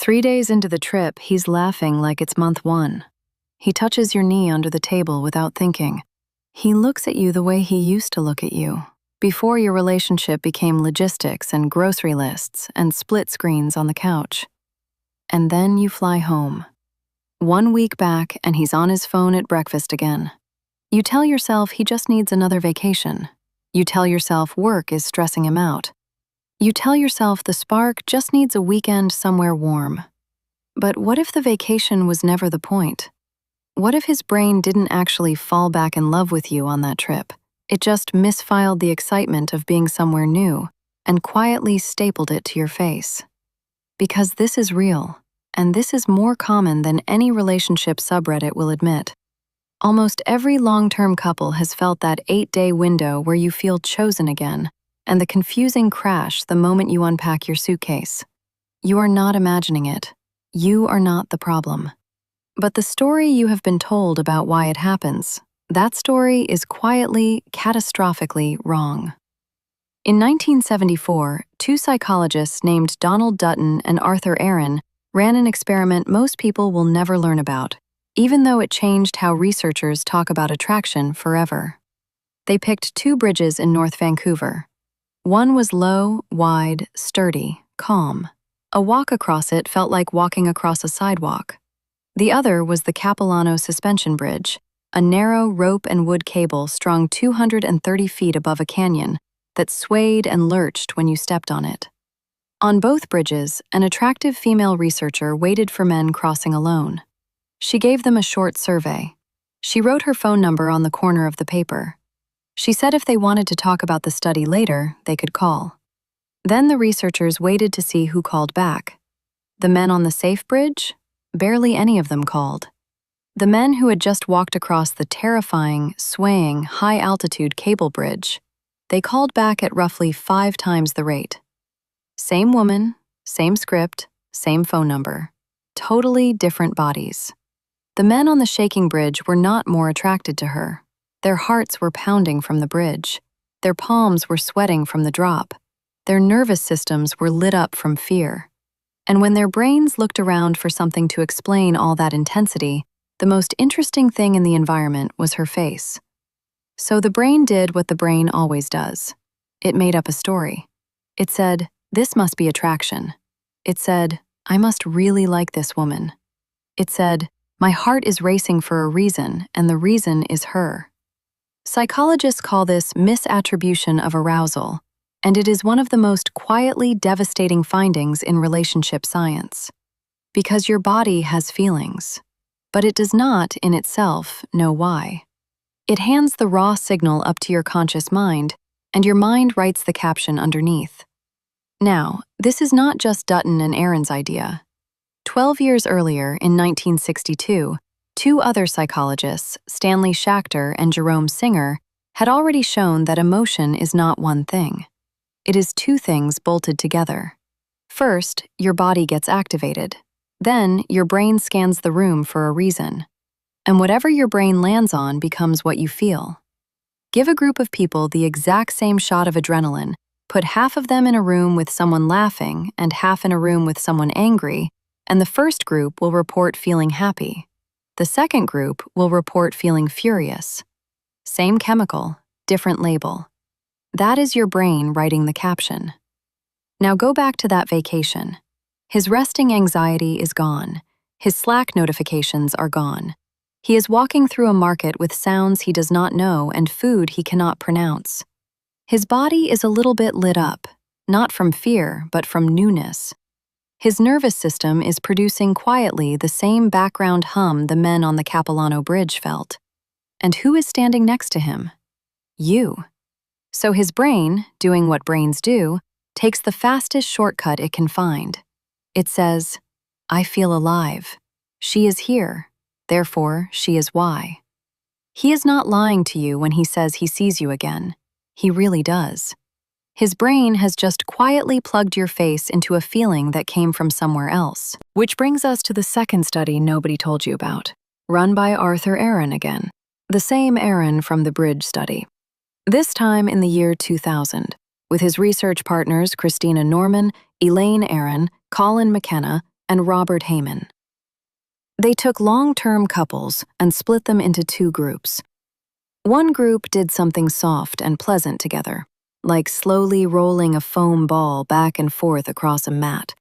3 days into the trip, he's laughing like it's month 1. He touches your knee under the table without thinking. He looks at you the way he used to look at you, before your relationship became logistics and grocery lists and split screens on the couch. And then you fly home. 1 week back, and he's on his phone at breakfast again. You tell yourself he just needs another vacation. You tell yourself work is stressing him out. You tell yourself the spark just needs a weekend somewhere warm. But what if the vacation was never the point? What if his brain didn't actually fall back in love with you on that trip? It just misfiled the excitement of being somewhere new and quietly stapled it to your face. Because this is real, and this is more common than any relationship subreddit will admit. Almost every long-term couple has felt that 8-day window where you feel chosen again, and the confusing crash the moment you unpack your suitcase. You are not imagining it. You are not the problem. But the story you have been told about why it happens, that story is quietly, catastrophically wrong. In 1974, 2 psychologists named Donald Dutton and Arthur Aaron ran an experiment most people will never learn about, even though it changed how researchers talk about attraction forever. They picked 2 bridges in North Vancouver. One was low, wide, sturdy, calm. A walk across it felt like walking across a sidewalk. The other was the Capilano Suspension Bridge, a narrow rope and wood cable strung 230 feet above a canyon that swayed and lurched when you stepped on it. On both bridges, an attractive female researcher waited for men crossing alone. She gave them a short survey. She wrote her phone number on the corner of the paper. She said if they wanted to talk about the study later, they could call. Then the researchers waited to see who called back. The men on the safe bridge? Barely any of them called. The men who had just walked across the terrifying, swaying, high-altitude cable bridge, they called back at roughly 5 times the rate. Same woman, same script, same phone number. Totally different bodies. The men on the shaking bridge were not more attracted to her. Their hearts were pounding from the bridge. Their palms were sweating from the drop. Their nervous systems were lit up from fear. And when their brains looked around for something to explain all that intensity, the most interesting thing in the environment was her face. So the brain did what the brain always does. It made up a story. It said, "This must be attraction." It said, "I must really like this woman." It said, "My heart is racing for a reason, and the reason is her." Psychologists call this misattribution of arousal, and it is one of the most quietly devastating findings in relationship science. Because your body has feelings, but it does not, in itself, know why. It hands the raw signal up to your conscious mind, and your mind writes the caption underneath. Now, this is not just Dutton and Aaron's idea. 12 years earlier, in 1962, 2 other psychologists, Stanley Schachter and Jerome Singer, had already shown that emotion is not one thing. It is 2 things bolted together. First, your body gets activated. Then, your brain scans the room for a reason. And whatever your brain lands on becomes what you feel. Give a group of people the exact same shot of adrenaline, put half of them in a room with someone laughing and half in a room with someone angry, and the first group will report feeling happy. The second group will report feeling furious. Same chemical, different label. That is your brain writing the caption. Now go back to that vacation. His resting anxiety is gone. His Slack notifications are gone. He is walking through a market with sounds he does not know and food he cannot pronounce. His body is a little bit lit up, not from fear, but from newness. His nervous system is producing quietly the same background hum the men on the Capilano Bridge felt. And who is standing next to him? You. So his brain, doing what brains do, takes the fastest shortcut it can find. It says, "I feel alive. She is here. Therefore, she is why." He is not lying to you when he says he sees you again. He really does. His brain has just quietly plugged your face into a feeling that came from somewhere else. Which brings us to the second study nobody told you about, run by Arthur Aaron again, the same Aaron from the Bridge study. This time in the year 2000, with his research partners Christina Norman, Elaine Aaron, Colin McKenna, and Robert Heyman. They took long-term couples and split them into two groups. One group did something soft and pleasant together, like slowly rolling a foam ball back and forth across a mat.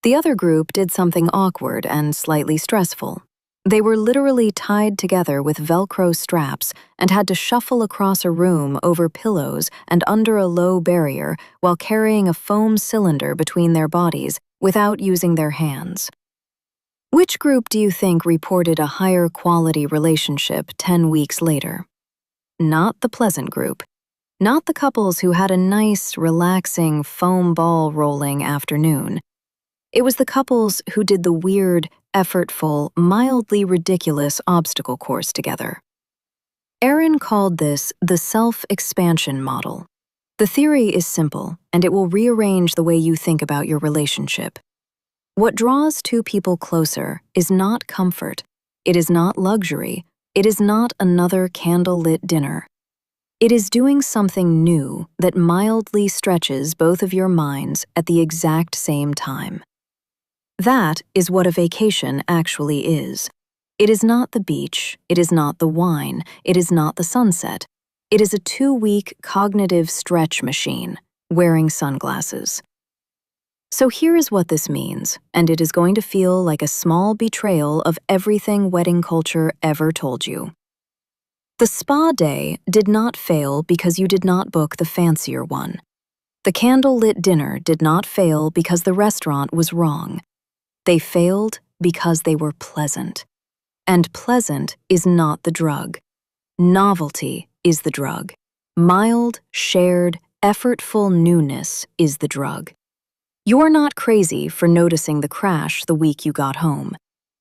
The other group did something awkward and slightly stressful. They were literally tied together with Velcro straps and had to shuffle across a room over pillows and under a low barrier while carrying a foam cylinder between their bodies without using their hands. Which group do you think reported a higher quality relationship 10 weeks later? Not the pleasant group. Not the couples who had a nice, relaxing, foam ball rolling afternoon. It was the couples who did the weird, effortful, mildly ridiculous obstacle course together. Aaron called this the self-expansion model. The theory is simple, and it will rearrange the way you think about your relationship. What draws two people closer is not comfort. It is not luxury. It is not another candlelit dinner. It is doing something new that mildly stretches both of your minds at the exact same time. That is what a vacation actually is. It is not the beach, it is not the wine, it is not the sunset. It is a 2-week cognitive stretch machine, wearing sunglasses. So here is what this means, and it is going to feel like a small betrayal of everything wedding culture ever told you. The spa day did not fail because you did not book the fancier one. The candlelit dinner did not fail because the restaurant was wrong. They failed because they were pleasant. And pleasant is not the drug. Novelty is the drug. Mild, shared, effortful newness is the drug. You're not crazy for noticing the crash the week you got home.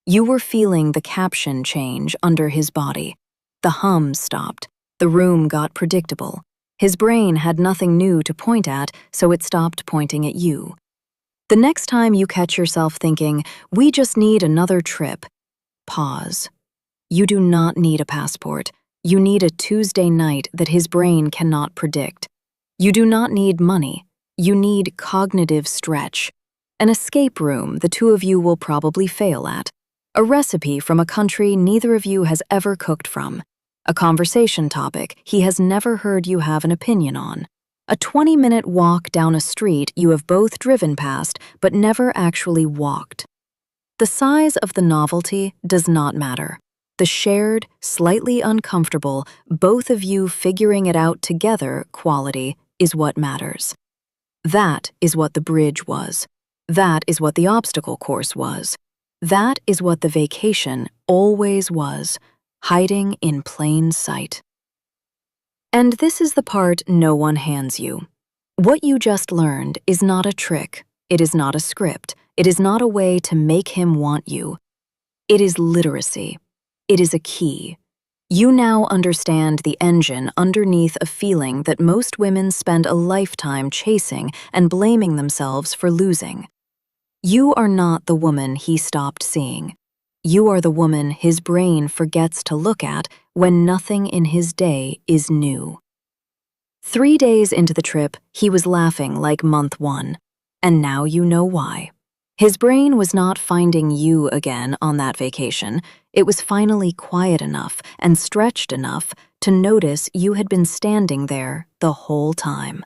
You were feeling the caption change under his body. The hum stopped. The room got predictable. His brain had nothing new to point at, so it stopped pointing at you. The next time you catch yourself thinking, "We just need another trip," pause. You do not need a passport. You need a Tuesday night that his brain cannot predict. You do not need money. You need cognitive stretch. An escape room the two of you will probably fail at. A recipe from a country neither of you has ever cooked from. A conversation topic he has never heard you have an opinion on. A 20-minute walk down a street you have both driven past but never actually walked. The size of the novelty does not matter. The shared, slightly uncomfortable, both of you figuring it out together quality is what matters. That is what the bridge was. That is what the obstacle course was. That is what the vacation always was, hiding in plain sight. And this is the part no one hands you. What you just learned is not a trick. It is not a script. It is not a way to make him want you. It is literacy. It is a key. You now understand the engine underneath a feeling that most women spend a lifetime chasing and blaming themselves for losing. You are not the woman he stopped seeing. You are the woman his brain forgets to look at when nothing in his day is new. 3 days into the trip, he was laughing like month 1, and now you know why. His brain was not finding you again on that vacation. It was finally quiet enough and stretched enough to notice you had been standing there the whole time.